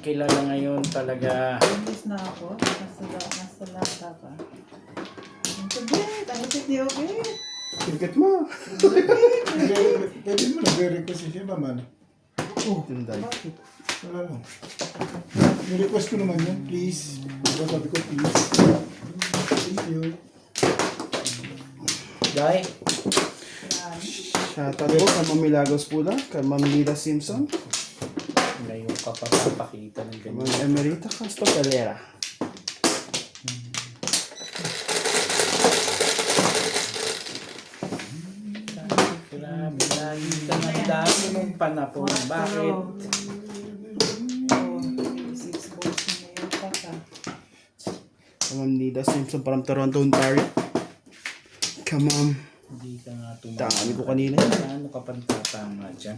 kilala ngayon talaga. Imbis na ako. Nasa lata pa. Ang sabihin. Ang sabihin. Okay. Ticket mo. Pwede mo nag-request siya naman. Oh, Tinday. wala lang. Ni-request ko naman yun, please. Diba sabi ko, please. Thank you. Guy, Shoutout po kay Ma'am Milagros Pula, kay Ma'am Lida Simpson, ngayon ka pa papakita ng kay ganyan. Ma'am Emerita Castro Calera. Grabe, lagi ka ng dami mong panapon. Bakit? Oh, 6 balls na ngayon pa ka. Kay Ma'am Lida Simpson from Toronto, Ontario. Kay Ma'am, Hindi ka nga dami ko kanina. Ano ka pang tatama dyan?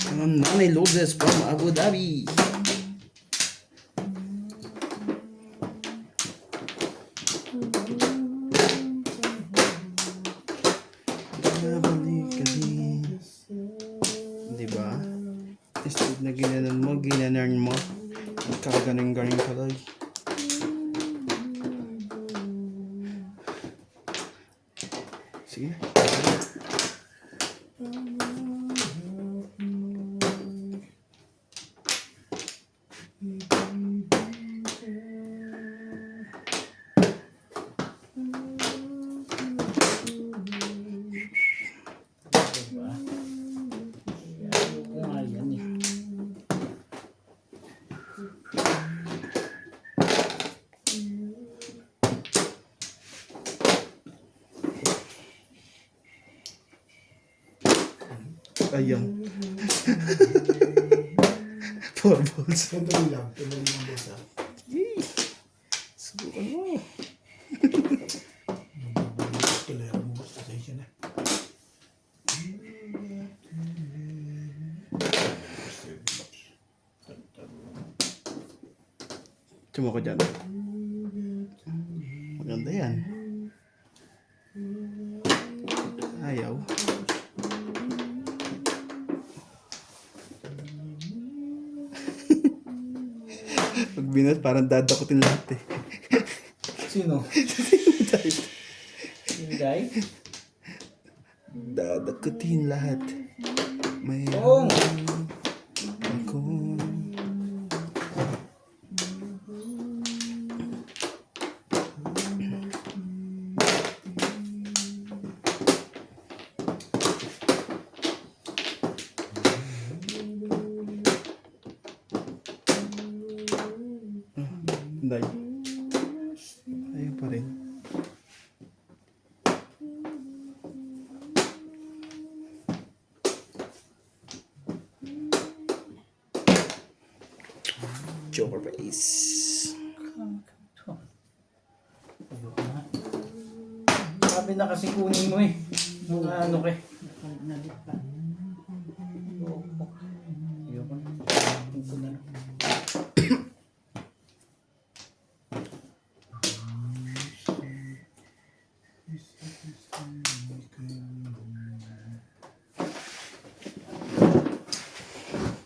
Kay Ma'am Nanay Lopez from Abu Dhabi. Nabalik ka din. Diba? Instead na ginanon mo, ginanarn mo. Kagaling-galing tuloy. Sige. Diba? Ayaw ko nga yan eh. Ayan. 4 balls. Sandali lang boss ha. Subukan mo. Kalera mo boss, pasensya na. Tuma ko dyan. Maganda yan. Ayaw. Pag binat, parang dadakutin lahat eh. Sino? Yung guy? Dadakutin lahat. May Oo. ako. Hindi. Ayaw pa rin. Joker face. Ayoko nga. Sabi na kasi kunin mo eh. Mga ano ka eh. Nalit pa. Ayoko na. Ito na lang.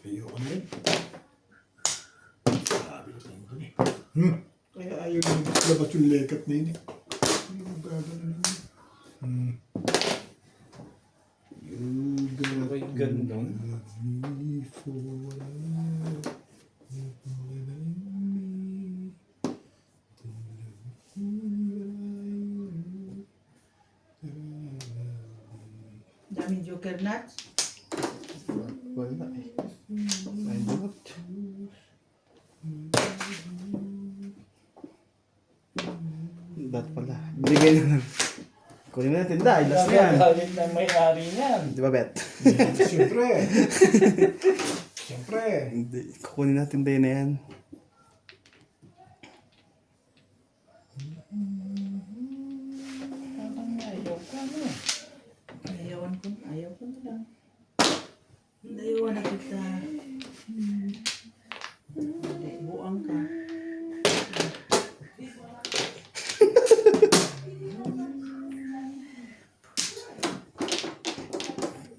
Ayoko na yun. Sabi ko tayo dun eh. Kaya ayaw nang labas yung lekat na yun eh. Hindi ko gagawin na yun. You got Ay, gandong. me for Daming joker nuts. Wala eh. Ay, bunot. Ba't pala? Bigay na lang. Kunin na natin dahil last na yan. Galit na may-ari niyan. Di ba, Bet? Siyempre. Siyempre. Hindi. Kukunin natin din na yan. Parang ayaw ka no. Ayaw ko na lang. Ayawan na kita. Buang ka.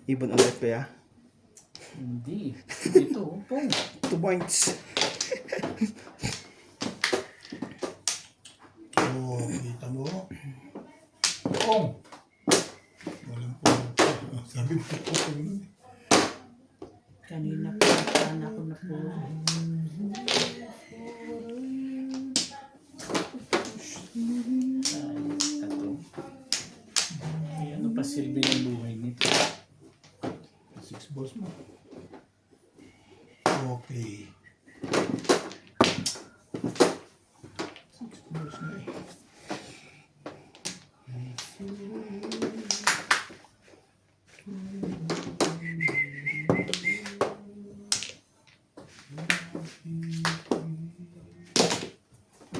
Ibon ulit kaya? Hindi. Ito, pong. 2 points. Oh, kita mo. Oh! Walang po. Sabi ko po. Kanina pa, sana ako na po. Ito. Ay, ano pa silbi ng buhay nito? 6 balls mo. Okay. 6 balls na eh.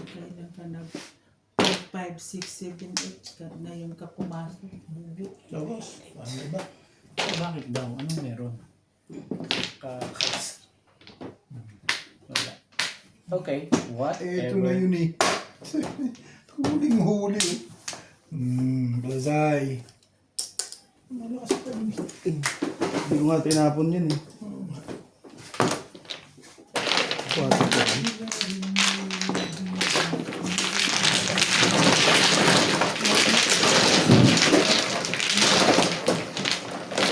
Kailan ka na 5, 6, 7, 8 na yung ka pumasok. Bubi. Tapos, ano ba? Bakit daw? Anong meron? Kakas. Wala. Okay, Ito na whatever. yun eh. Huling huli eh. Bazay. Malakas pa yun eh. Hindi ko nga tinapon yun eh. 4 points.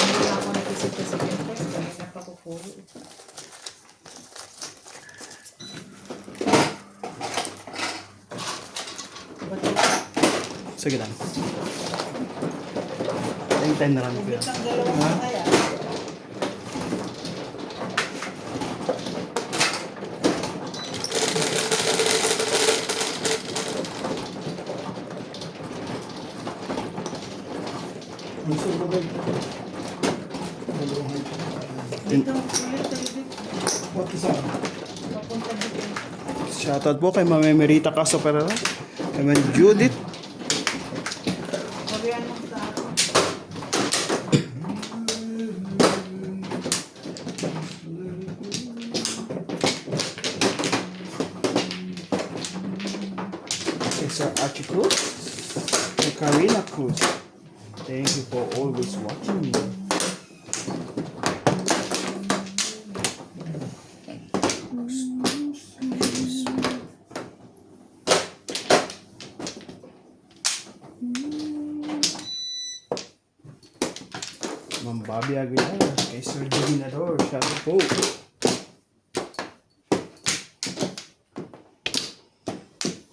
Hindi ako nag-isip sa second time. Kanina pa ko po. Sige lang. Time na lang. Ubit ang dalawang matay ah. Ang sumunod. Dalawang huli. Dito, ulit tayo dito. What isa? Papunta dito. Shoutout po kay Mama Merita Caso Pereira. Kay Ma'am Judith. Korean ng sa akin. Kay Sir Archie Cruz. Kay Karina Cruz. Thank you for always watching me. Ma'am Bobby Aguilar. Kay Sir Divinador. Shoutout po.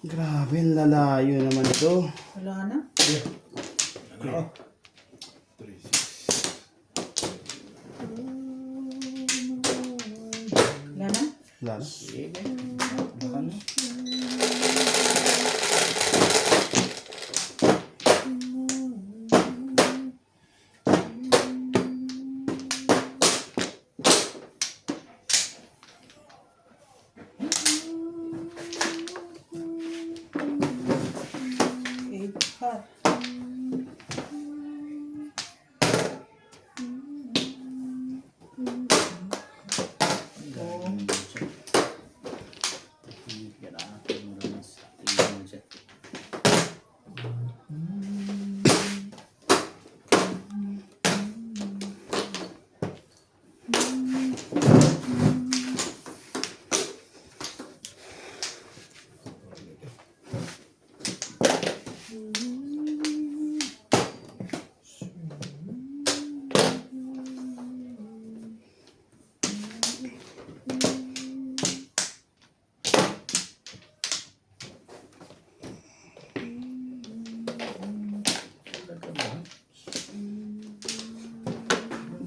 Grabe, ang lalayo naman ito. Wala na? Ano? 3, 6. Wala na? Wala na. Sige. Baka na. Eight par.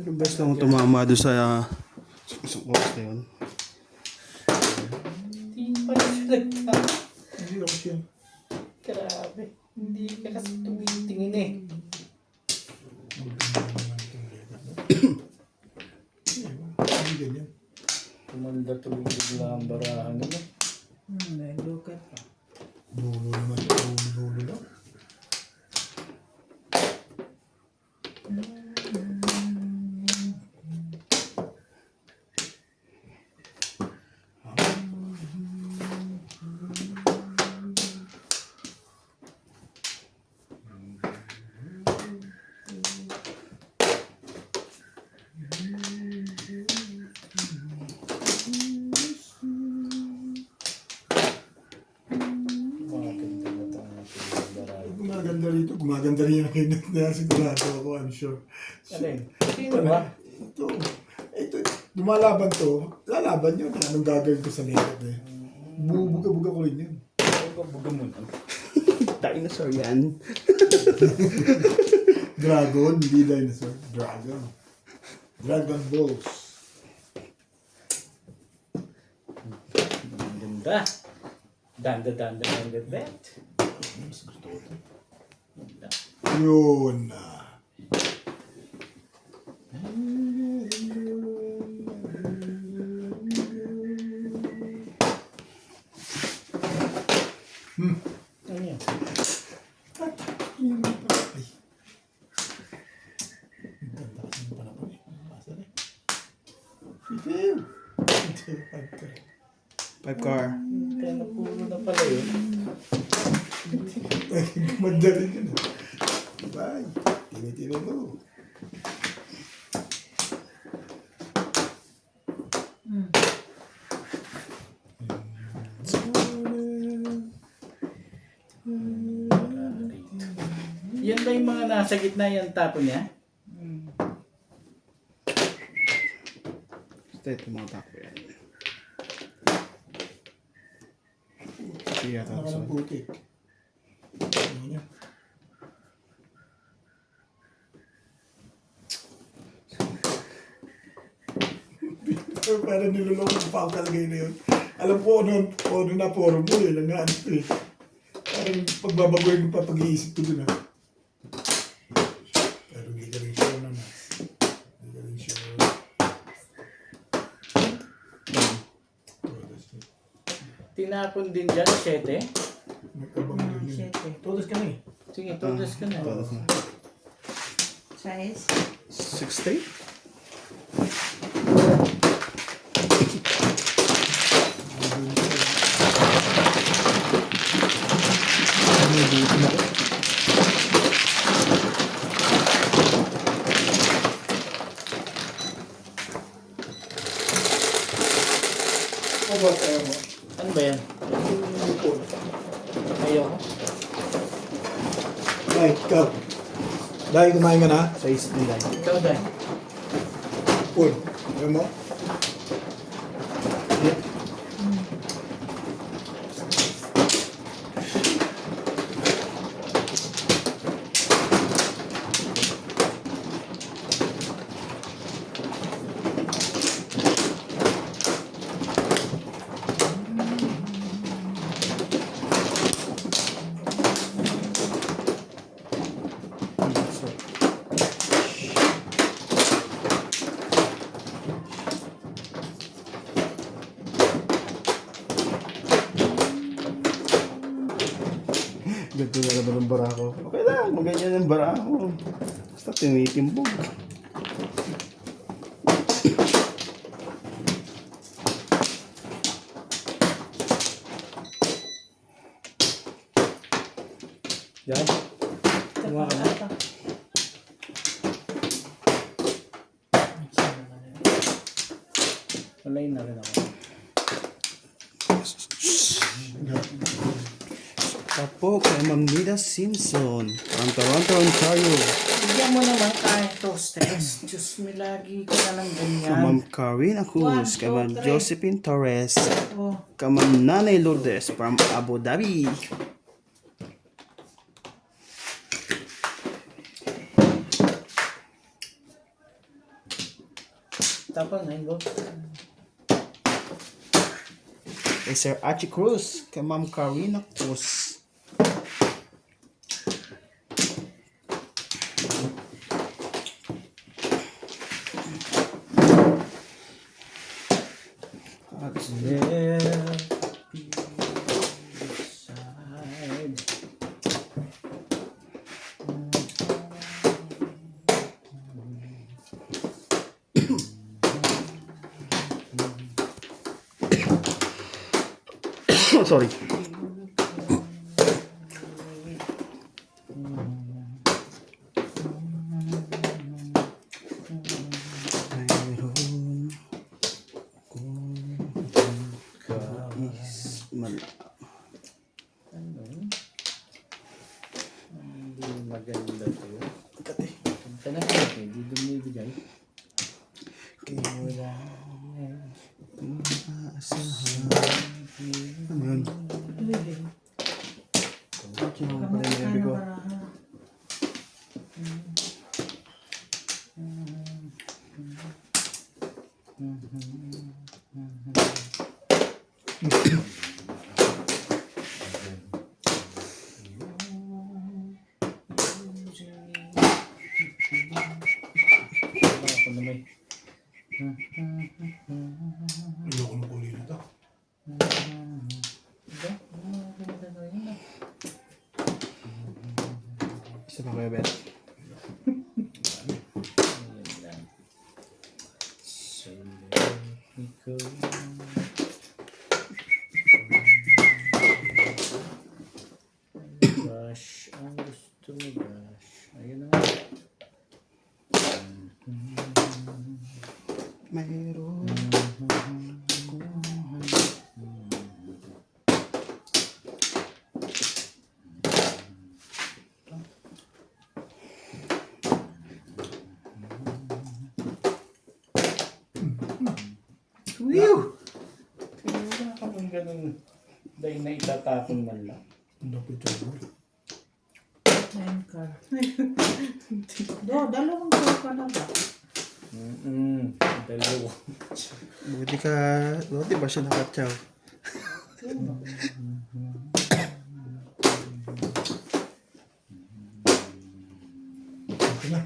Yung best lang kung tumama doon sa box na yun. Hindi pa rin siya nagtama. Hindi ako siya. Grabe. Hindi ka kasi tumitingin eh. Hindi ganyan. Tumanda tuloy bigla ang barahan nila. May lukat pa. Dulo naman. Dulo lang. maganda rito. Gumaganda rin yung kinit na sigurado ako, I'm sure. Alin? Sino ba? Ito, lumalaban to. Lalaban yun. Anong gagawin ko sa legat eh. Bubuga-buga ko rin yun. Buga mo na. Dinosaur yan. Dragon, hindi dinosaur. Dragon. Dragon Balls. Ganda. Danda. Mas gusto ko ito. Ganda. Yun. Ano yan? Ay. Ang ganda kasi ng panahon eh. Pasa rin. Five. 5 car. Kaya napulo na pala yun. Ay, gumanda rin yun. Bye. Tini-tini mo. Yan ba yung mga nasa gitna yung tapo niya? Ito mga tapo yan. Sige yata Ano ka ito. ng putik? Ano niya? Parang niloloko pa ako talaga yun na yun. Alam ko ano na forum mo yun. Ang ano ko eh. Parang pagbabagoy mo pa pag-iisip ko dun ha. Pero hindi ka rin sure naman. Hindi ka rin sure. Tinapon din dyan, 7. Nagkabang din yun. Siyete. Todos ka na eh. Sige, todas ka na. Todas na. Size? 60? Ano ba tayo mo? Ano ba yan? Ayoko. Dahil, ikaw. Dahil kumain ka na? Size nila. Ikaw dahil. Paul, ayaw mo? Ganito na naman ang bara ko. Okay lang, maganyan ang bara ko. Basta tinitimbog. Yan. Kuha ka na. Walay na rin ako. Tapo kay Ma'am Nida Simpson. From Toronto, Ontario. Bigyan mo naman tayo toasters. Diyos me, lagi ka na lang ganyan. Kay Ma'am Karina Cruz. Kay Ma'am 1, 2, 3. Josephine Torres. Oh. Kay Ma'am Nanay Lourdes from Abu Dhabi. Tapos na yun, Kay Sir Archie Cruz. Kay Ma'am Karina Cruz. Sorry. Mayroon akong is Maganda to. Kati. Ito na po. Hindi dumibigay. Kaya wala maasahan. Ano yun? Living. Bakit naman pala yung Kamukha bibig ng ko? baraha. Ako na may. Ayoko ng kulay na to. Isa pa kayo, Bet. So let me go. Gosh, ang gusto mo, gosh. Ayun na nga. Mayroon. Whew! Wala ka bang ganun dahil na itatapon man lang. Ang dapat siya. Nine car. Dalawang car ka na ba? Dalawa. Buti ba siya nakatsaw? Ito na.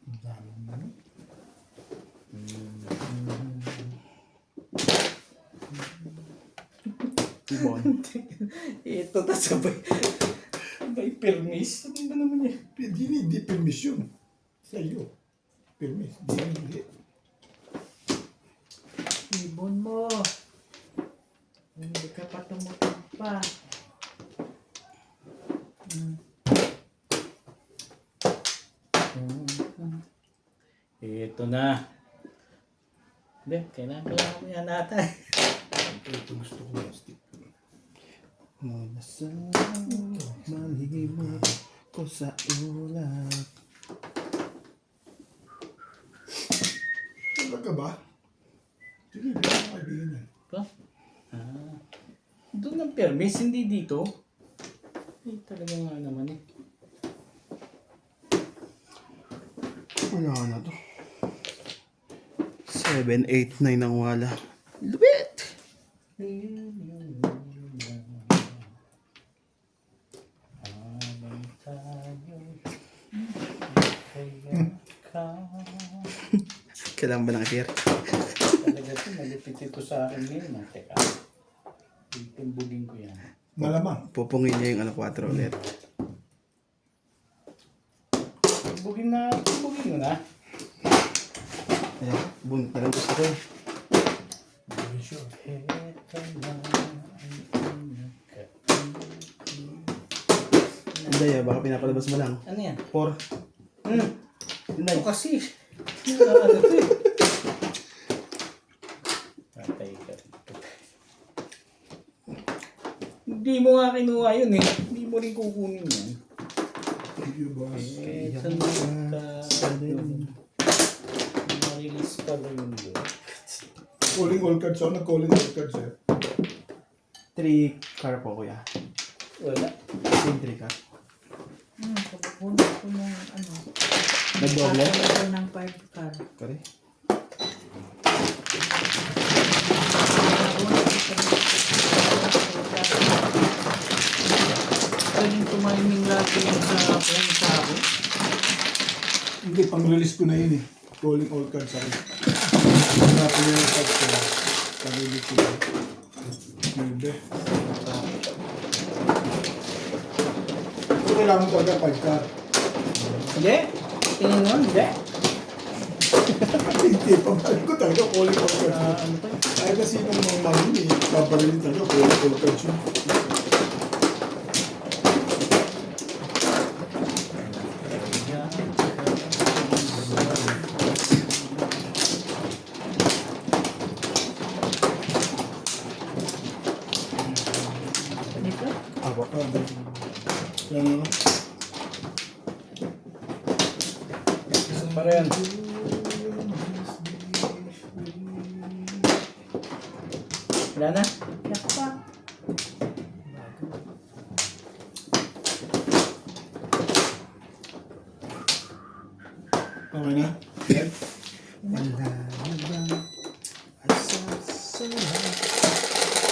Ang dami mo. Ibon. Ito ta sabay. May permis. Ano ba naman yan? Hindi permission. Sa iyo. Permis. Hindi. Ibon mo. Hindi ka pa tumutog pa. Ito na. Hindi, kailangan mo yan natin. Ito gusto ko yung stick. Mula sa malihim ko sa ulat. Talaga ba? Sige, hindi ko kaibigan yan. Ito? Doon ang permis, hindi dito. Talaga nga naman eh. Wala na to. 7, 8, 9 ang wala. Lupit! Habang tayo'y kaya ka. Kailangan ba ng i-share? Talaga ito, malipit ito sa akin ngayon. Teka, itimbugin ko yan. Malamang. Pupungin niya yung 4 ulit. Timbugin mo na. Ayan, bunot na lang gusto ko eh. Very sure. Ito na ang Hindi ah, baka pinapalabas mo lang. ano yan? 4. Ito kasi. Ano ito eh. Patay ka rito. Hindi mo nga kinuha yun eh. Hindi mo rin kukunin yan. Sige, boss. Ito na ma-release pala yun doon. Calling all cards ako. Nag-calling all cards eh. 3 car po kuya. Wala. Same 3 car. Kabubunod ko ng ano. Nag-doble? Ako ng 5 car. Kari? Pwedeng tumiming lagi yun sa phone sa akin. Hindi, pang-release ko na yun eh. Calling all cards ako. Hanapin niya yung cards ko. Pang-release ko na. Hindi. Ito kailangan mo talaga 5 card. Hindi. Tingin mo, hindi. Hindi, pamahal ko talaga calling all cards. Ano to? Ay kasi nung mga mahuli, babarilin talaga calling all cards yun. Dito? Father. Yan ano? Isa pa rin. Wala na? Yak pa. Okay na? Yan. Wala na bang asa sa lahat?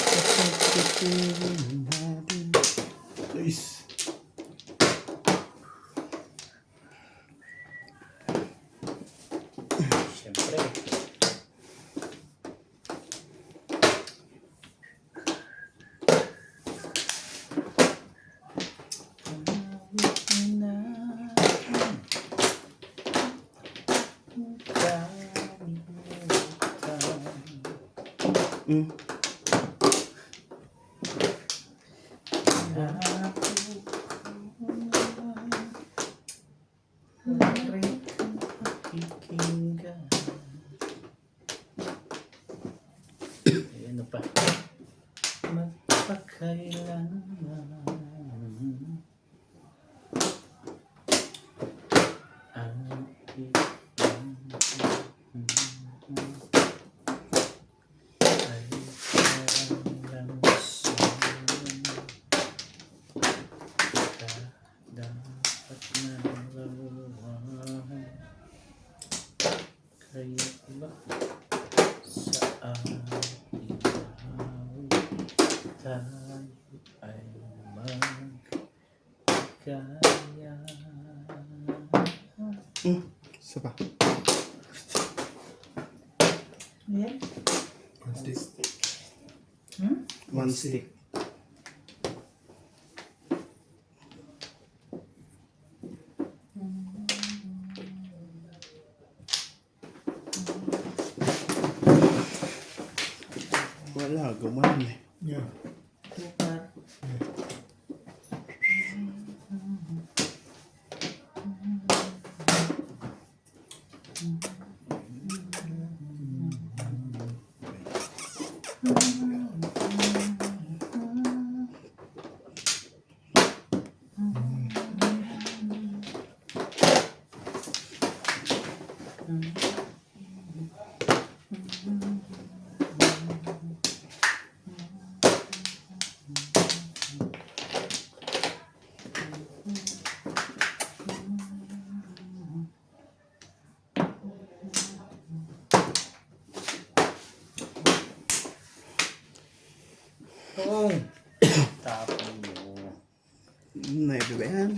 Kapag-titingin natin. Please. Siyempre. Mm. Ano pa? Magpakailanman ang ay parang langsan dapat na laruan kaya ba sa ating tayo ay magkaya. Isa pa. Yan. One stick. Wala, gumanon eh. Yan. Kupar. Oh. Tapon mo. Naiba ba yan?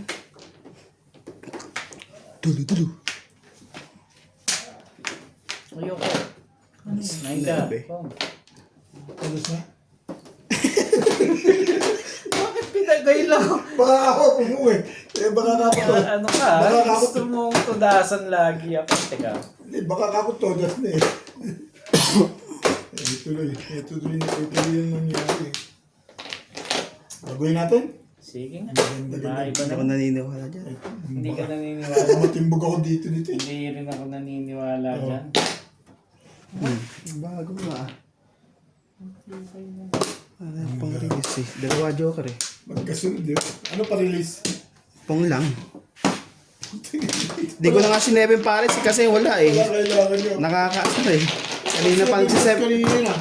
Tulo. Ayoko. Nain ka. Nabe. Oh. Alas na? Bakit pinagay lang? Baka ako pumuwi. Eh, baka ako. Ano ka? Gusto mong tudasan lagi ako. Teka. Hindi, baka ako todas na eh. Ito tuloy yung nangyari. Baguhin natin? Sige nga. Ganda. Maiba Hindi ako naman. naniniwala dyan. Hindi ka Baka naniniwala. matimbog ako dito eh. Hindi rin ako naniniwala Oo. dyan. Bago nga. Ano pang release eh. Dalawa joker eh. Magkasunod yun. Ano pa-release? Pang lang. Di ko na nga sinebeng pares eh, kasi wala eh. Wala kailangan yun. Nakakaasar eh. Kanina pa nagsiseb. Kanina na.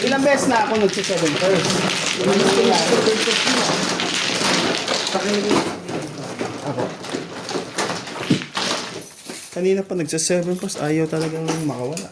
Ilang beses na ako nagsisebeng first. Ilang beses na ako. Kanina pa nagsisebeng first. Ayaw talagang makawala.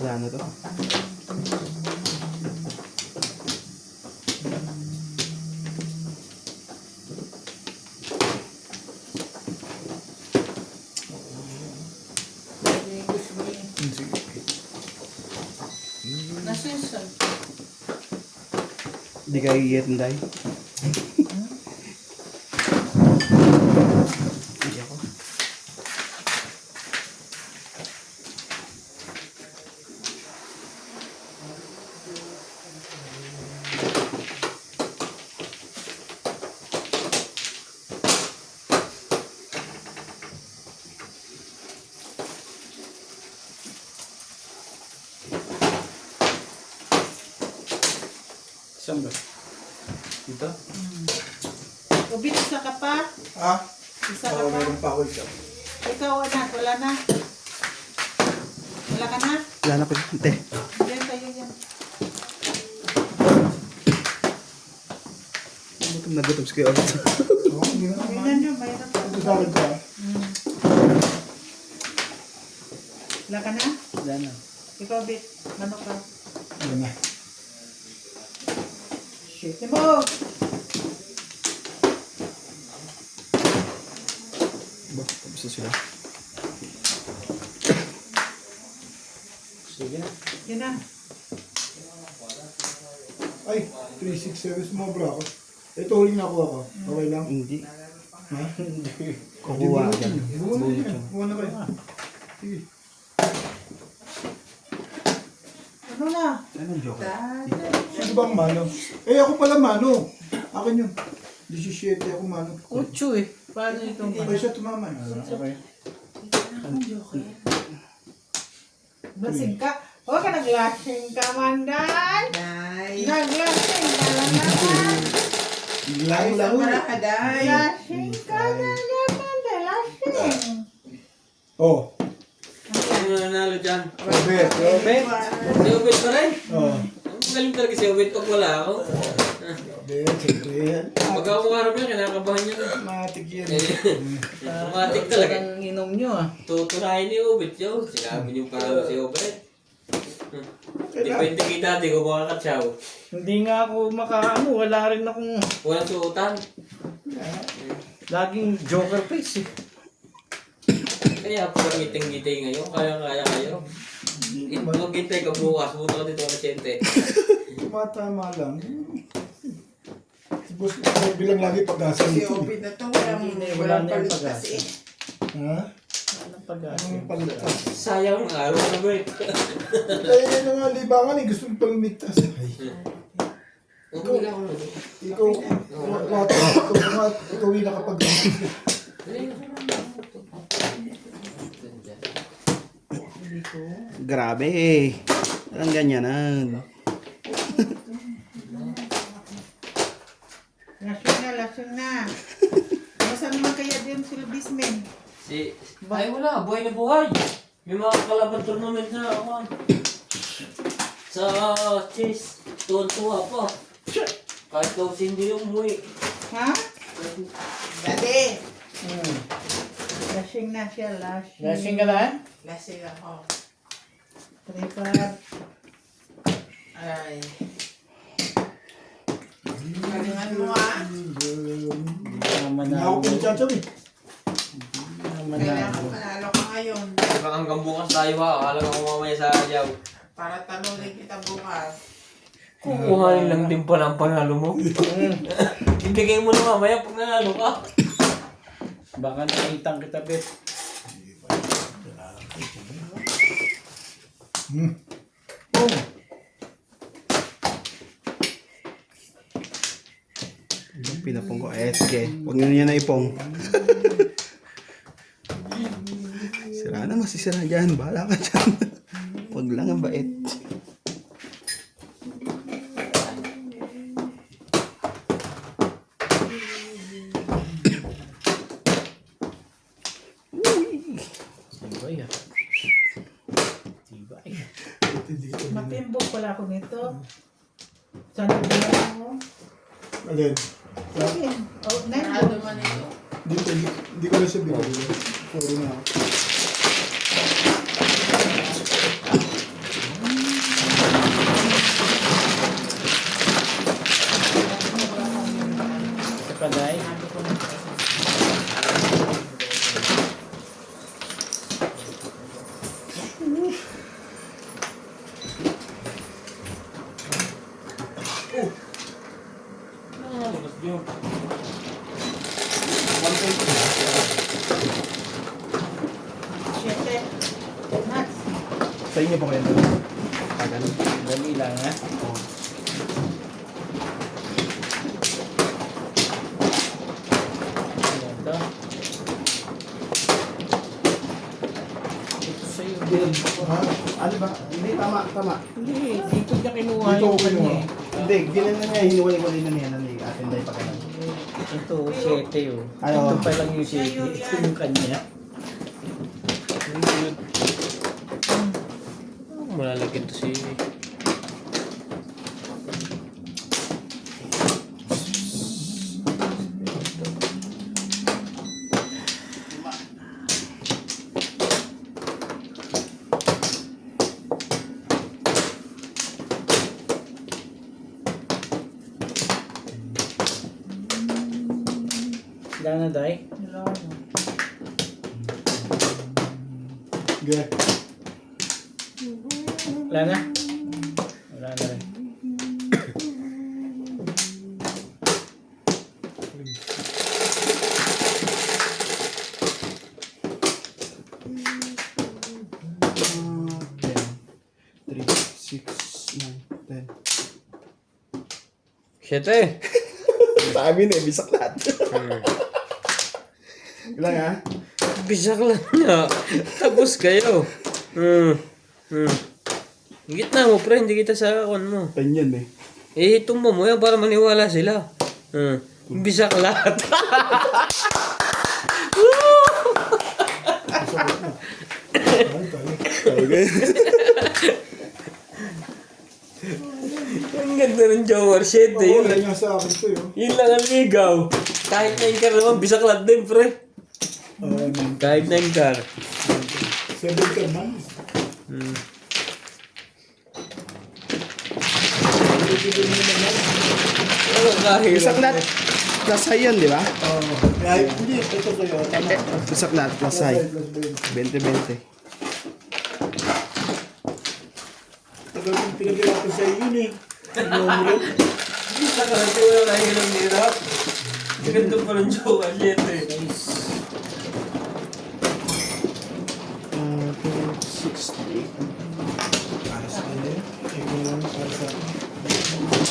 Wala na to. Di ka iiyak, Day. Hindi ako. Saan ba? Dito? Ubit, isa ka pa. Ha? Isa ka Oo, pa. meron pa ako isa. Ikaw, anak, wala na. Wala ka na? Wala na po. Ante. Diyan tayo yan. Gutom na gutom si Kuya Orbit. Oo, hindi na naman. Tingnan nyo, mayroon pa. Ito sa akin ka. Wala ka na? Wala na. Ikaw, Bit, manok ka. Yan na. Shit mo! Ba, tapos na sila. Sige na. Yan na. Ay, 367 sumobra ako. Ito huling nakuha ko. Okay lang? Hindi. Ha? Kukuha ka. Buwan na yan. Buwan na kayo. Sige. Ano na? Anong joke? Sino bang mano? Eh, ako pala mano. Akin yun. 17 ako mano. Kutsu eh. Paano ito? Ay, siya tumama. Okay. Lasing ka? Huwag ka naglasing ka, Manday! Day. Naglasing ka lang naman! Lang lang. Ka, Day. Lasing ka na naman, lasing! Oh, Ano nanalo dyan? Robert. Robert? Si Obet pa rin? Oh. Ang galing talaga si Obet pag wala ako. Robert, siyempre yan. Pag ako kumarap yan, kinakabahan niya na. Matik yan. Matik talaga. Ang inom nyo ah. Tutunahin ni Obet yun. Sinabi niyo parang si Obet. Depende kita, di ko makakatsaw. Hindi nga ako makaano. Wala rin akong Walang suotan. laging joker face eh. Kaya pag ngiting-ngiting ngayon, kaya kayo. Maghintay ka bukas, punta ka dito na siyente. Tumatama lang. Si Boss, bilang lagi pag-asa Si nito. Obi na to, walang Wala na yung palit pag-asa. kasi. Ha? Anong pag-asa? Anong palitas? Sayang ang araw na Obet. Kaya yan ang nga libangan eh. Gusto mong palimigtas. Ay. Okay lang ako na. Ikaw, ikaw yung nakapag... Grabe eh. Ang ganyanan. Lasing na. Nasaan naman kaya din sila Bismen? Ay wala, buhay na buhay. May mga kalaban tournament na ako. Sa chess, tuwan-tuwa pa. Kahit daw hindi yung umuwi. Ha? Dati. Lasing na siya, lasing. Lasing ka na? Lasing ako. Tripod. Ay. Galingan mo ah. Naman Hindi na. ako pinagsasabi. Naman na. Kailangan panalo ka ngayon. Hanggang hanggang bukas tayo ha. Akala ko mamaya sa ayaw. Para talunin kita bukas. Kukuhanin lang din pala ang panalo mo. Ibigay mo na mamaya pag nanalo ka. Baka nakitang kita, Bet. Oh, Yung pinapong ko. Sige. Huwag nyo niya na ipong. Sira na, masisira dyan. Bahala ka dyan. Huwag lang ang bait. Tibay ah. Tibay. Matimbog pala ako nito. Saan ang ginawa mo? alin? Sige. Oh, Parado nine. man ito. Hindi ko na siya binigyan. Puro na ako. Sa paday. ulit. Max. Sa inyo po kayo. Tagal. Dali lang ha. Oh. Ayan to. Ito sa'yo, Bill. Ha? Ano ba? Hindi, tama. Hindi, dito niya kinuha Dito yung ko kinuha. kanya eh. Hindi, ginan na niya, hiniwalay-walay na niya na ni Atin Day pa ganun. Ito, 7 oh. Ano? Ito pa lang yung 7. Ito yung kanya. Malalagyan to si... Wala na, Day? Wala na. Okay. Wala na? Wala na rin. Ten. 3, 6, 9, 10. 7. Sabi na, bisak lahat. Ilang ha? Bisak lang nga. Tapos kayo. Ang gitna mo, pre. Hindi kita sa akon mo. 10 yan eh. Eh, tumbo mo yan para maniwala sila. Bisak lahat. Okay. Ang ganda ng Jowar 7. Oo, Yun, wala nga sa akin to yun. yun lang ang ligaw. Kahit na inkar naman, bisak lahat din, pre. Kahit na inkar. 7 ka man. Ano kahirap? Bisak lahat. Plus high yan, di ba? Oo. Hindi, ito to yun. Tama. Bisak lahat, plus high. Plus 20. 20-20. Tagal yung pinag-iwapan sa iyo eh. Numero. Bisak lahat. Di wala kahirap nirap. Ganda pa ng Jowar 7. 68. Para sa kanya. Ikaw lang para sa akin.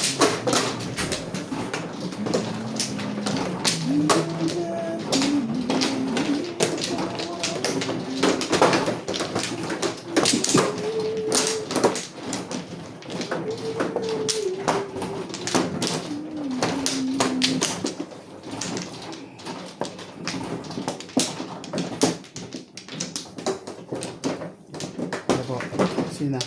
Ano po? Sina?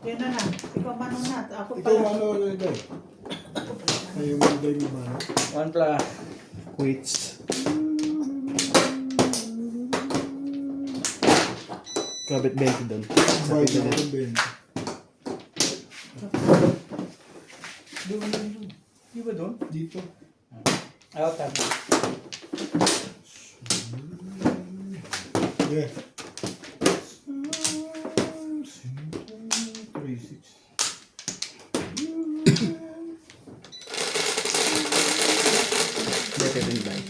Yan na na. Ikaw manunat. Ako Ikaw pala. ano na ito eh. Ayaw mo day mo ba? 1 plus. Quits. Kabit 20 doon. Sa Bayad pila na na. ako Ben. Di ba doon? Dito. Ah, tama. Yeah. 3-6. Better than buy.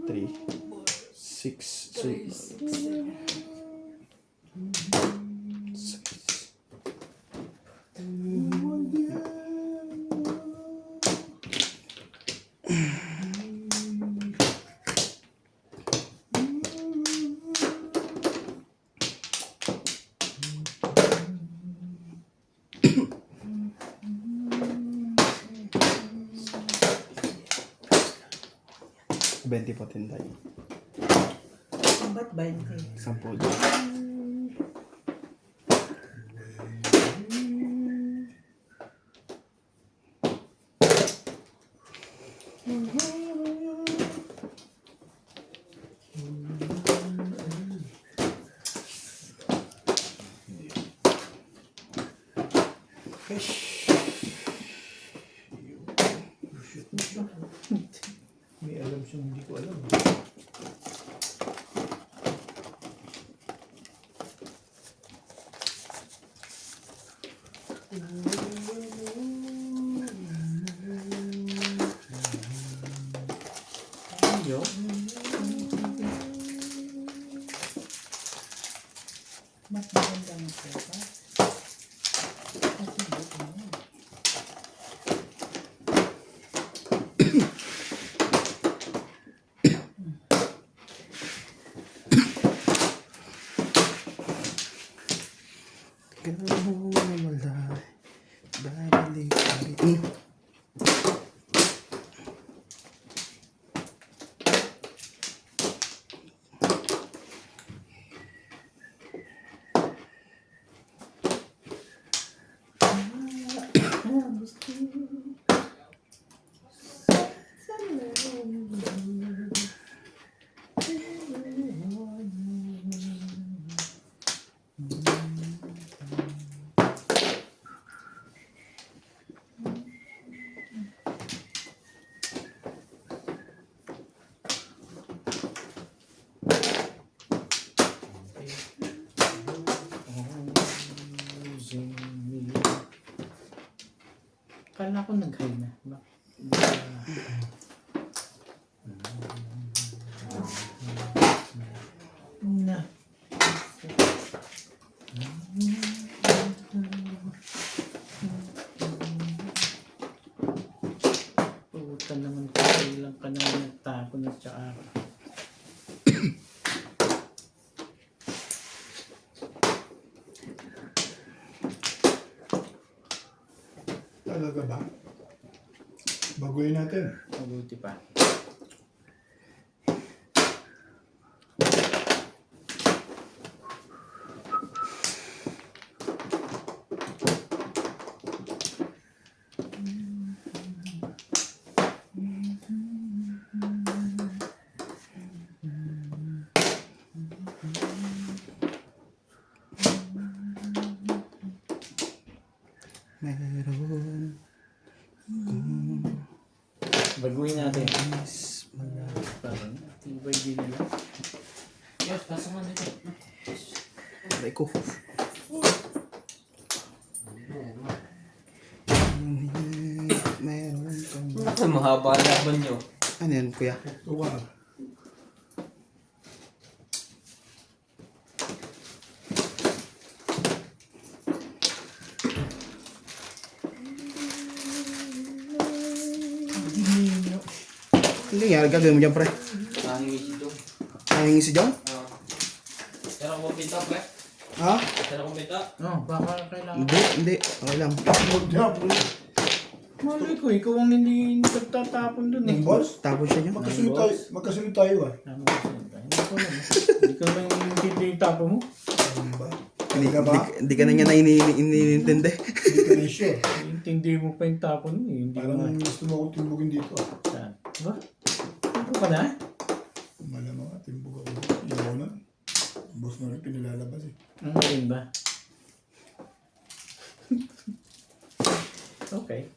3, 6, 3. Benti po tinday. Ba't 20? 10. May alam siyang hindi ko alam. Yo. Mas maganda ang sopa. Kasi buto mo. Gano'n malay. Balik. Kala ko nag-high na. Na. Puta naman ko. Ilang ka naman nagtapon at saka. Talaga ba? Baguhin natin. Mabuti pa. Meron. Baguhin natin. Is malay. Parang tibay din nila. Yes, pasok nga dito. Aray ko. Meron kang... Naku, mahaba ang laban nyo. Ano yan, kuya? Ito ka. Hindi nga, gagawin mo dyan, pre. Nahingi si Dong. Nangingi si John? Tara kong pinta, pre. Ha? Tara kong pinta. No, baka kailangan. Hindi. Okay lang. Huwag niya, bro. Malay ko, ikaw ang hindi nagtatapon dun eh. Ng boss? Tapos siya niya. Magkasunod tayo ah. Tama ko sa'yo ba? Hindi ko alam. Hindi ko lang hindi yung tapo mo. Ano ba? Hindi, Talaga ba? hindi ka na niya na iniintindi. Hindi ka rin sure. Intindi mo pa yung tapo mo eh. Hindi ko Parang na. gusto mo akong timbugin dito ah. Saan? Ba? Tapo ka na? Malamang ah, timbug ako. Ayaw na. Boss na rin pinilalabas eh. Ang galing ba? Okay.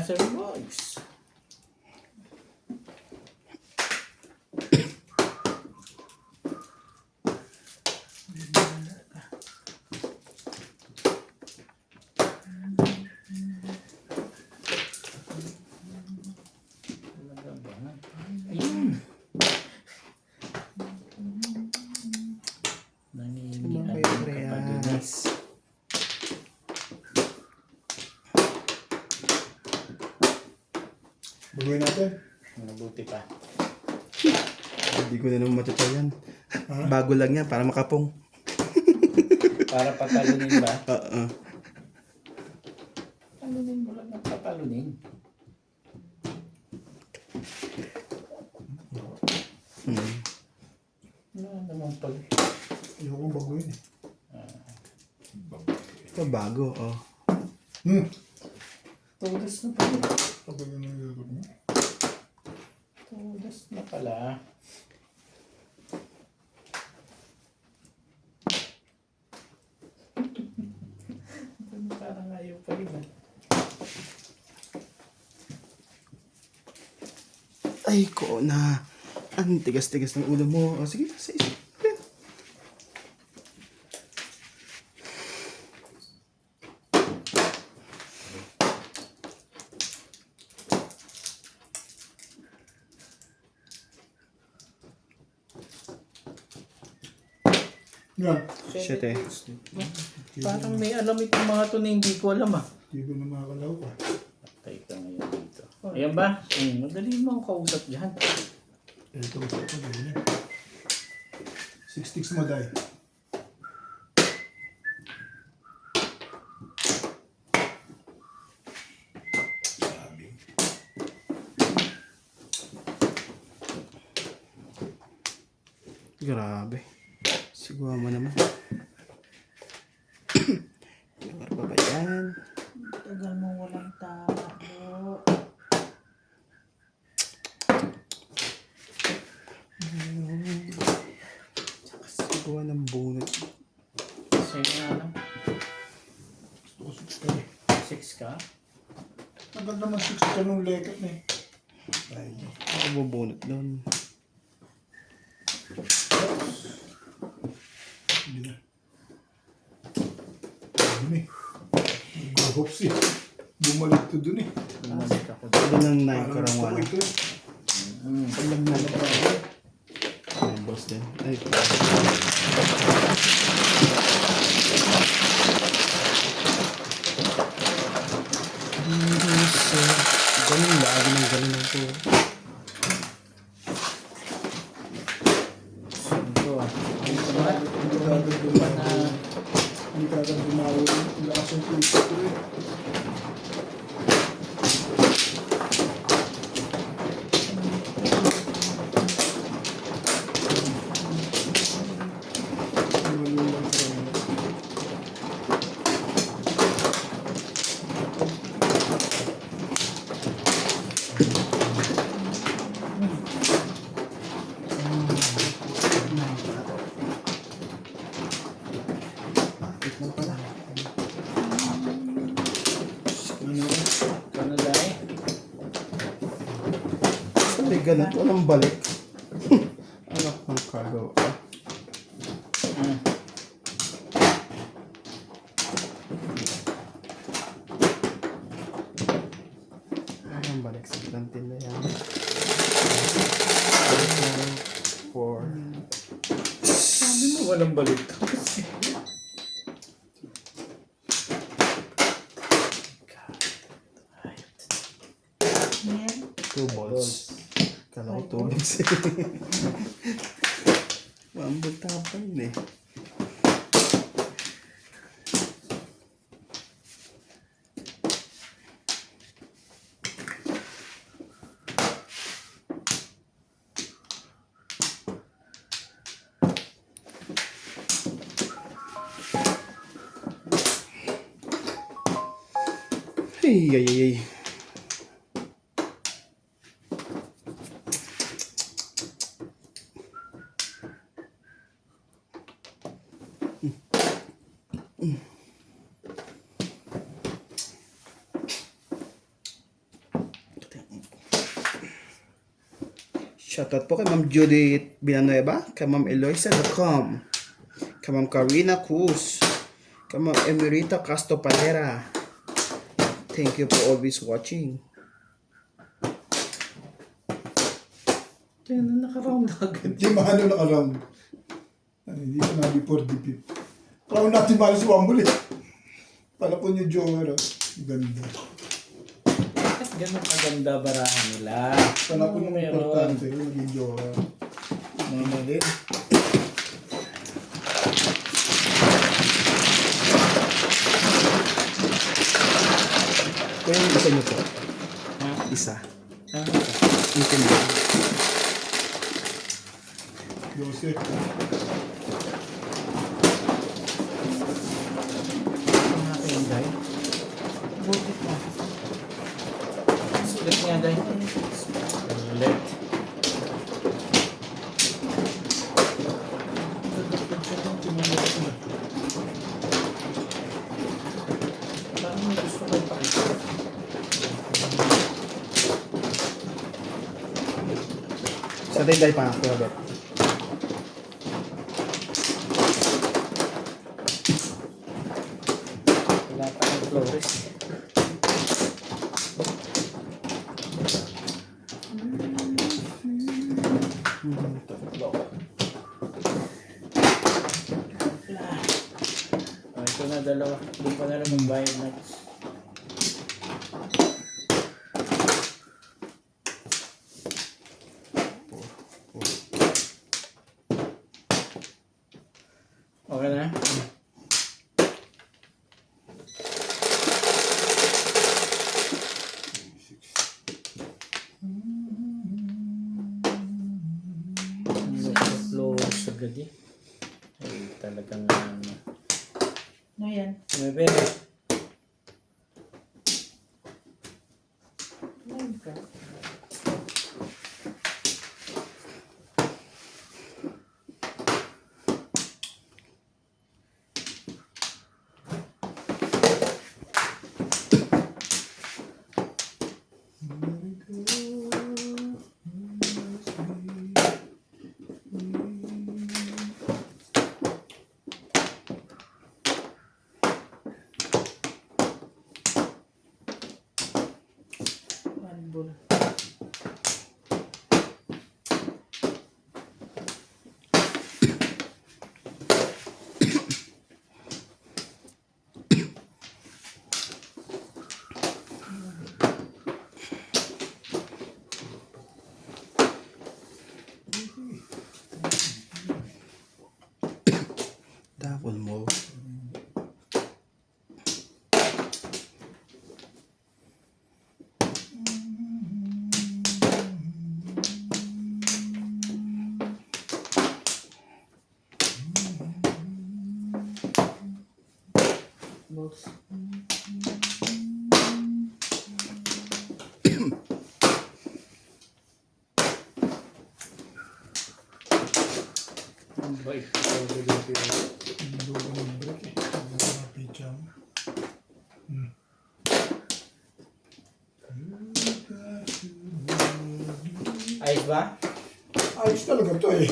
Seven boys. Ayun. Nangingian Mga ang preyas. kapaginas. Baguhin natin. Mabuti pa. Hindi ko na naman matutay yan. Ha? Bago lang yan, para makapong. Para patalunin ba? Oo. Talunin mo lang ang patalunin. Ano naman pag... Ayaw kong baguhin eh. Ito bago, oh. Tudas na pala. Kapag ano yung mo? Tudas na pala. Parang ayaw pa rin ah. Ay ko na. Ang tigas-tigas ng ulo mo. O sige, sa isa. Yan. Shit eh. Parang may alam itong mga to na hindi ko alam ah. Hindi ko na makakalaw pa. Patay ka ngayon dito. Ayan ba? Madali mo ako kausap dyan. Ito gusto ko din yan. 6 sticks mo dahil. Sabi. Grabe. Siguro mo naman. Lugar pa ba yan? Tagal mo walang tama, bro. Siguro ng bunot. Sa'yo na alam. Gusto ko 6 ka eh. 6 ka? Tagal naman 6 ka nung leket na eh. Ay, Ako bubunot doon. hindi na. Dun eh. Nag-hopes eh. Bumalik to dun eh. Bumalik ako Ito ng 9 Parang karawala. gusto ko ito eh. Alam mo na ba? Ay, boss din. Ay, ganun lagi ng ganun lang po. Ito ah. Ito ba? Hindi ka agad bumawi. Hindi ka agad bumawi. Lakas yung puso ko eh. Malulang ka rin. Bakit lang pala? Ano? Ano dahil? Sabi ganun, walang balik. Ano kung kagawa? Walang balik sa plantin na yan. 4. Sabi mo walang balik. Yan. 2 balls. Kala ko tubig siya. Mambol tapay eh. Ay, ay, ay, ay. Shoutout po kay Ma'am Judith Villanueva, kay Ma'am Eloisa.com, kay Ma'am Karina Cruz, kay Ma'am Emerita Castro Panera. Thank you for always watching. Yan na naka-round agad. Hindi mahalo na ka-round. Hindi ko na before defeat. Round natin mahalo si Wambul eh. Pala po niyo Joker oh. Ganda. Bakit ganun kaganda barahan nila? Pala po nung Meron. importante yun, naging Joker. Mamali. Kaya yung isa nyo po. Ha? Isa. Ah, Intindi. Joseph. ang aking day. Buti pa. Sulit niya day. Sulit. Parang may gusto ko ipakita. Sa tayo dahil pa ako, Bet. Wala pa ng Flores. Oh, ito na dalawa. Doon pa na lang magbayad na. Okay na? Flores agad eh. Ay, talagang ano. Ano yan? Bebe. Oh my God. One Double mo. balls. Ang bait. Hindi ko ng break eh. Hindi ko mapitya mo. Ayos ba? Ayos talaga to eh.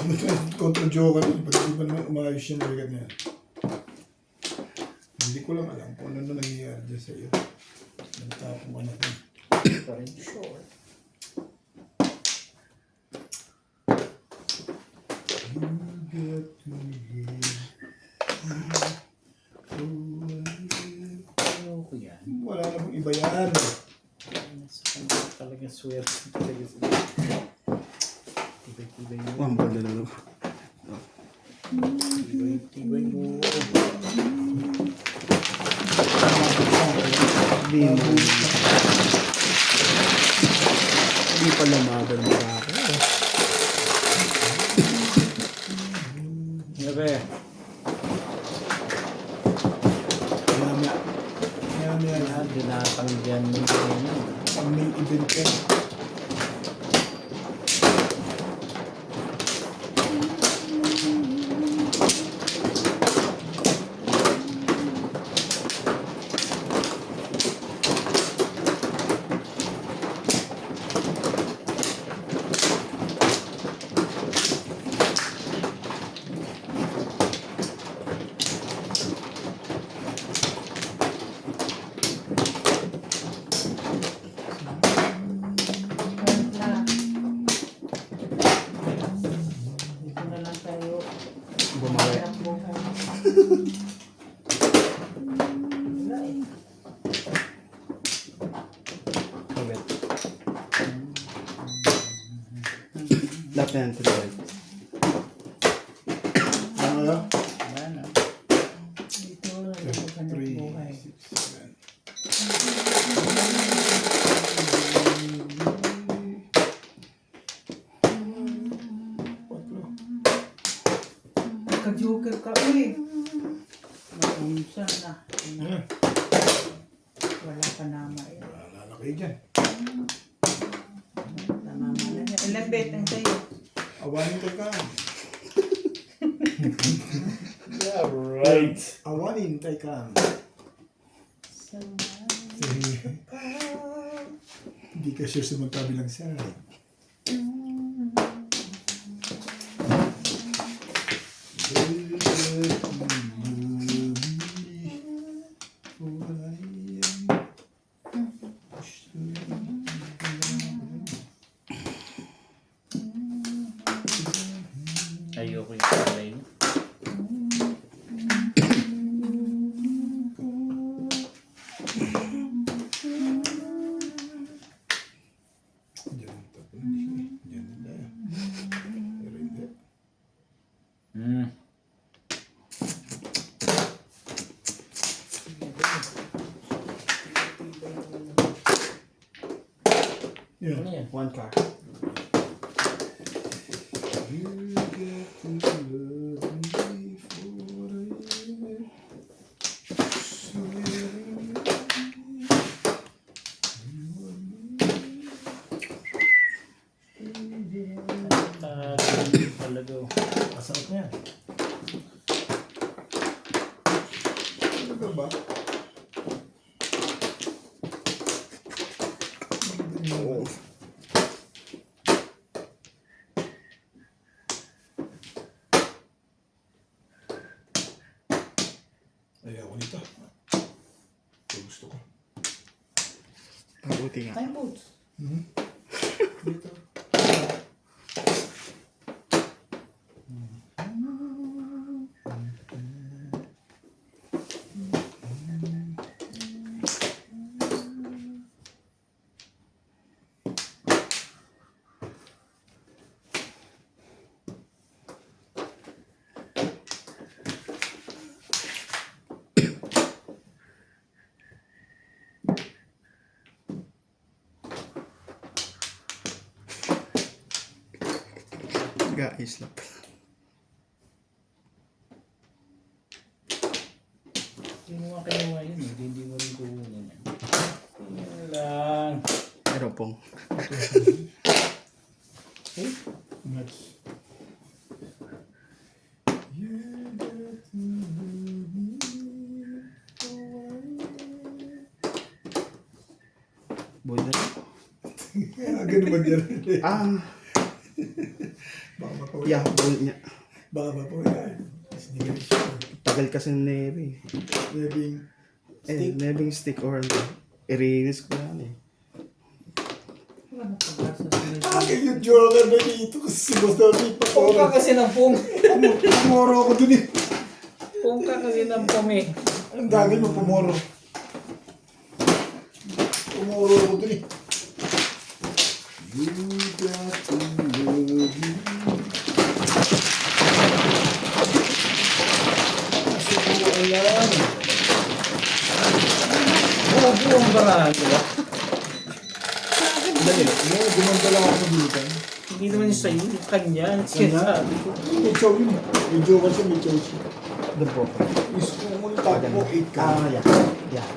Contra joke ka pag hindi pa naman umayos yung break niya. Hindi ko lang alam kung ano na nangyayari dyan sa iyo. Nagtapong ka na ko. Pa rin sure. Ayoko yan. Wala namang iba yan. Sa kanya talagang swerte talaga sila. Tibay-tibay mo. One ball na lang. Tibay-tibay mo. Hindi mo. Hindi pa lumaban mo ako. Gabi. Maya-maya. Maya-maya yan. Binatang dyan mo kanina. Pag may event ka. Wala. Dito na lang tayo. Bumawi. Ang buhay. Wala eh. Kawit. Lahat na yan today. Ano kaya? Wala na. Dito na lang ang hanap 3, buhay. 6, 7. Nagka-joker ka eh. Naunsa na. Yan. Wala pa nama eh. Wala na kayo dyan. Namama na niya. Ilang bet ang sa'yo? Awanin ka ka. Yeah, right. Awanin tayo ka. Hindi ka sure sa magkabilang side. Yeah. Ano yan? One car. You get to love me forever. Talaga. Masarap na yan. Ano ba? Oo. Ayaw ko nito. Ito gusto ko. Mabuti nga. Ay, boots. Dito. Guys lang. Hindi mo nga kinuha yun. Hindi mo rin kukunin yan. Yan lang. Meron pong. Nuts. You get to love me Boy na rin. forever. Ganun ba dyan? Baka mapawala. Yeah, bullet niya. Baka mapawala. Mas di ganun siya. Tagal kasi ng neve. Neving. Neving stick or ano. Irinis ko yan eh. Wala pa ba sa sunod? Akin yung joker na dito kasi si Boss David Pungka patoro. kasi ng pung. Pumoro ako dun eh. Pungka kasi ng pung eh. Ang dami mo pumoro. Pumoro ako dun eh. You got to love me. Ayan. Buo ang barahan, diba? Dali. Gumanda lang ako dito. Hindi naman yung sa'yo, yung kanya. Sinasabi ko. May chow yun. May joker siya, may chow siya. The broker. Is kung mo tapo mo 8 ka. Yeah. Yeah.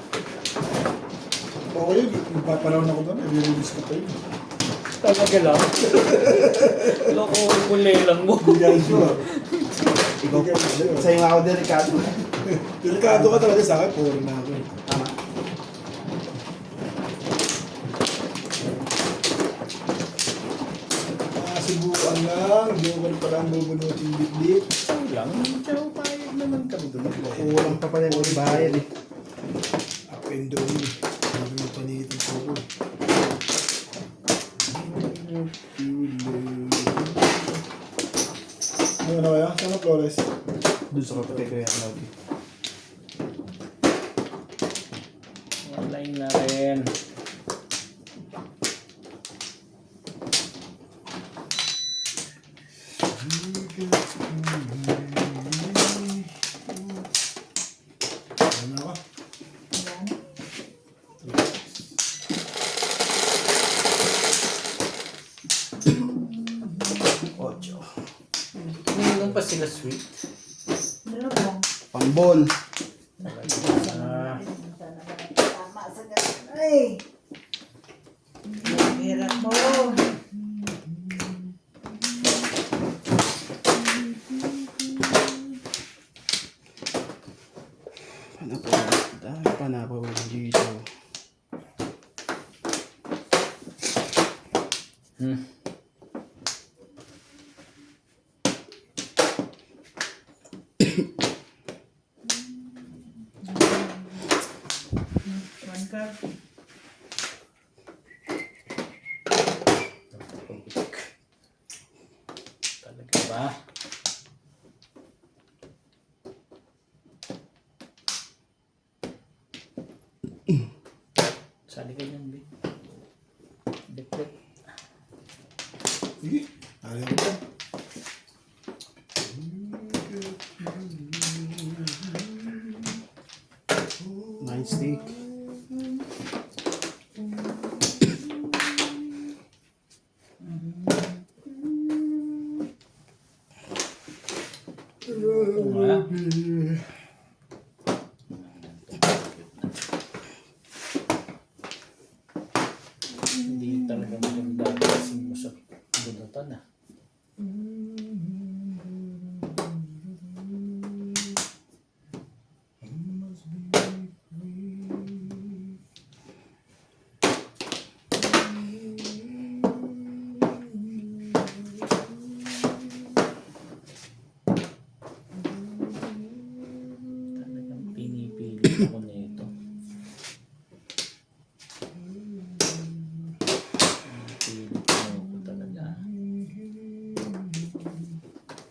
Okay yun. Magpaparaon ako doon. I-release ko pa yun. Talaga lang. Loko, kulay lang mo. Hindi ka sure. Ikaw pa. Sa'yo nga ako delikado. Delikado ka talaga sa akin. Puro na ako. Tama. Subukan lang. Joker pa lang bubunutin bit-bit. Chow lang. Chow, payag naman kami doon. Kulang pa pala yung bayad eh. Up and down. Sabi mo panitin ko ko. Ano na kaya? Saan ang Flores? Doon sa kapatid ko yan. Lodi. Online na rin. Ano na ako? Ocho. Ininom pa sila sweet. Dalawang. Pambol. Ah, Tama sa ganun. Ay! Hirap mo. Panapo. Dami panapo. Dito. One card. talaga ba? Sali ka niyan, Bik. Bik. Sige. Ayaw ko pa. Nine stick.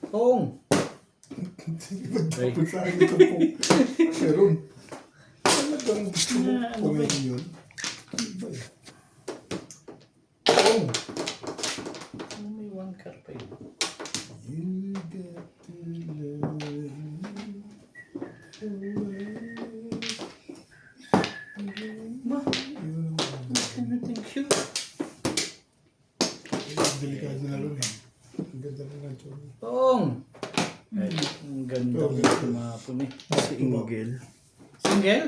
Kung. Tapos sa akin ito po. Sharon. Talagang gusto mo Ano po ba? ngayon yun. Ano ba yun? Oh. Oh, may 1 car pa yun. You got to love Ba? yun. Thank you. Delikado na rin eh. Ang ganda na ng tsura. Kung. Ay, ang ganda mo kumapon eh. Single. Single?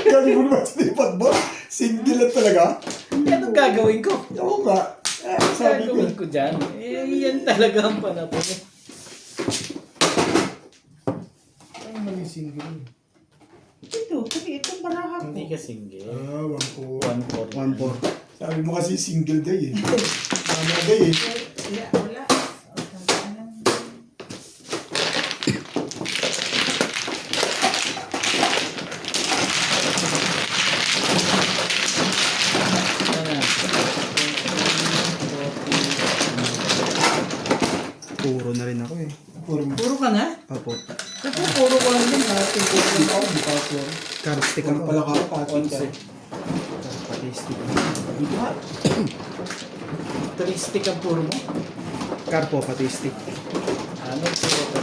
Galing mo naman sinipat mo? Single lang talaga? Anong gagawin ko? Oo nga. Sabi ko. Gagawin ko dyan? Eh, yan talaga ang panapon eh. Ang mali single. Ito, kasi itong baraha ko. Hindi ka single. Ah, 1-4. 1-4. 1-4. Sabi mo kasi single day eh. Mama day eh. Wala, wala. Puro na rin ako eh. Puro ka na? Opo. Ako puro ko lang din. Hindi pa ako, hindi pa ako. Karstik Kung ako. pala ka pati ka. 11. Patistik. Dito ha? Turistic ang puro mo? Karpo, patistik. Ano puro ka?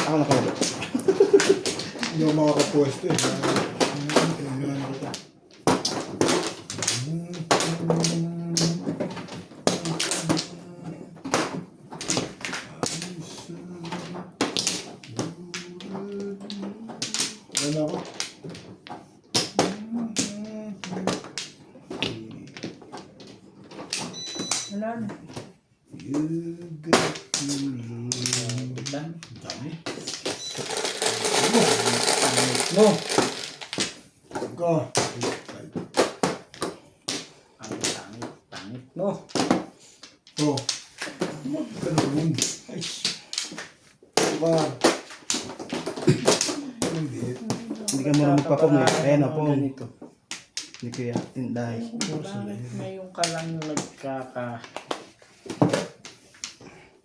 Ako na pala. Hindi ako makakapwesto eh. Tingnan ako ito. Ano ako? Wala na. You got to love. Kita? Dami. Mo! Ka. Ang pangit mo. Oh. Ganun. Ay. Diba? Hindi. Hindi ka marunong magpapong eh. Ayan na po. Ganito. Hindi ko yakin dahil. Bakit ngayon ka lang nagkaka...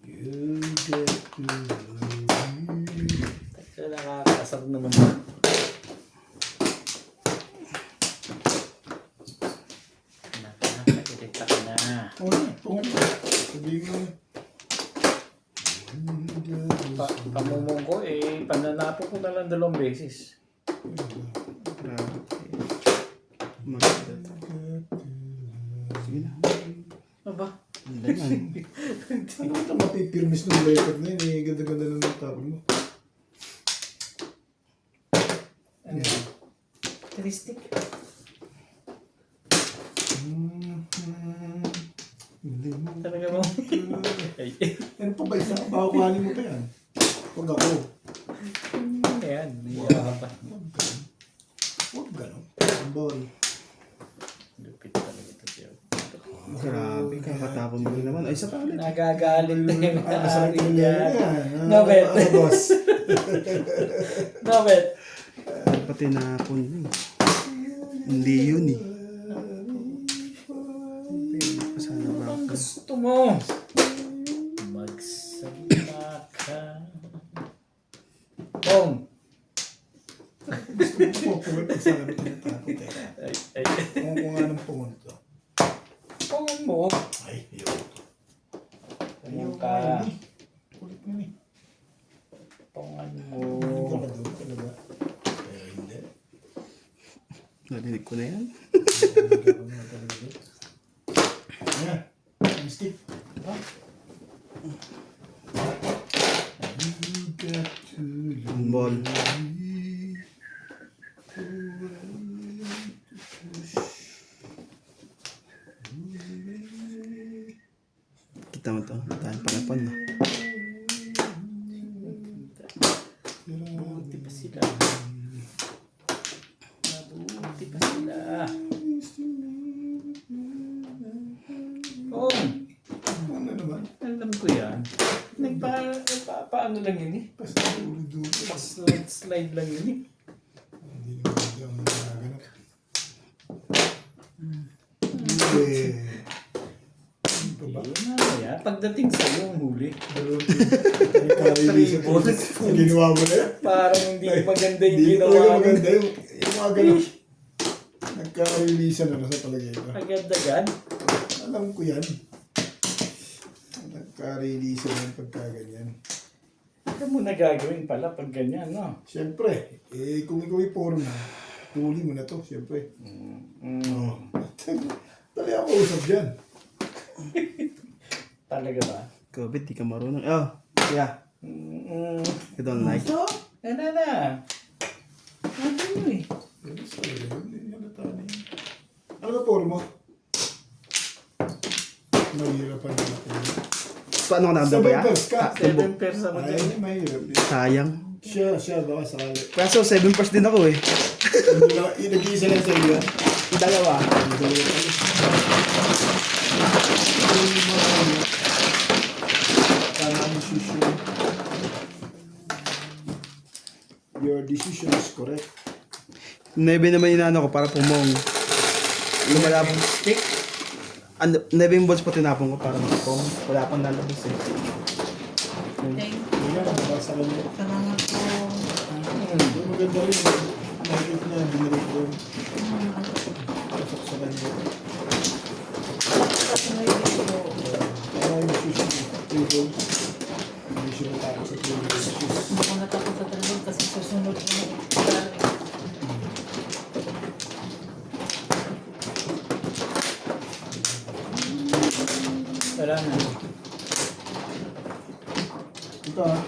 You get to love me. Kasi nakakasar naman. Nakakakita ka na. Oo na, tungo mo. Sabihin mo. Pamumong ko eh, pananapo ko na lang 2 beses. Grabe. Maganda. Sige na. Aba? Ganda yan. Ano ito mapipirmis ng letter na yun eh. Ganda-ganda na ng tapon mo. Ano? Turistic? Hindi mo. Talaga mo? Ay, Ano pa ba isa? Baka kuhanin mo pa yan. Huwag ako. ayan. Niya pa. Huwag ganun. Boy. Lupit talaga ito siya. Grabe. Kakatapon mo rin naman. Ay, sa palit. Nagagalit na yung Masarap ari yung niya. yan. No, bet. Ano, boss? No, bet. Pati napon yun. Hindi yun eh. Sana ba? Ang gusto mo? Magsalita ka. Kung. Gusto mo po pumunta sa akin tinatapon. Teka. Ay. Kung nga nang pumunta. Kung mo. Ay, yun. Kung ka. Kulit mo eh. Tungan mo. Hindi ka ba doon talaga? Eh, hindi. Narinig ko na yan. Ayan. Ang stick. Ha? You got to Ball. Kita mo to. Tahan panapon na. Mabuti pa sila. Mabuti pa sila. Kung. Ano naman? ano lang yun eh. Basta dulo-dulo. Slide lang yun eh. Hindi naman nagaganap. Eh. Ano pa ba? Yun na kaya. Pagdating sa iyo, ang huli. Nagkarelease ako sa ginawa mo na yan. Parang hindi maganda yung Hindi ginawa talaga mo. maganda yung mga ganun. Nagka-release na sa palagay ko. Agad-agad. Alam ko yan. Nagka-release na yung pagka ganyan. Ito mo na gagawin pala pag ganyan, no? Siyempre, kung ikaw ay porn na, tuli mo na to, siyempre. Oo. Tali ako usap dyan. Talaga ba? COVID, di ka marunong. Oh, yeah. You don't like. So, ano na? Ano mo eh? Pero sa hindi yan natali. Ano na porn mo? Mahirapan na ako. Paano ka nakanda ba 7 yan? pairs ka. 7 pairs ako Ay, dyan. mahirap. Sayang. Siya, baka sakali. Kaso 7 pairs din ako eh. Nag-iisa lang sa iyo. Yung dalawa. Your decision is correct. 9 naman inaano ko para pumong. Lumalabas. Stick? 9 balls pa tinapon ko para makapong. Wala pang lalabas eh. Thank you. Yan, nabasa ka niya. Salamat po. Yung maganda rin. Nakikita niya, binalik ko. Pasok sa kanya. Kaya yung shoes niya. Table. Hindi siya natakot sa table. Shoes. Hindi ko natakot sa trabaho kasi susunod ko na. Wala na. Ito ah.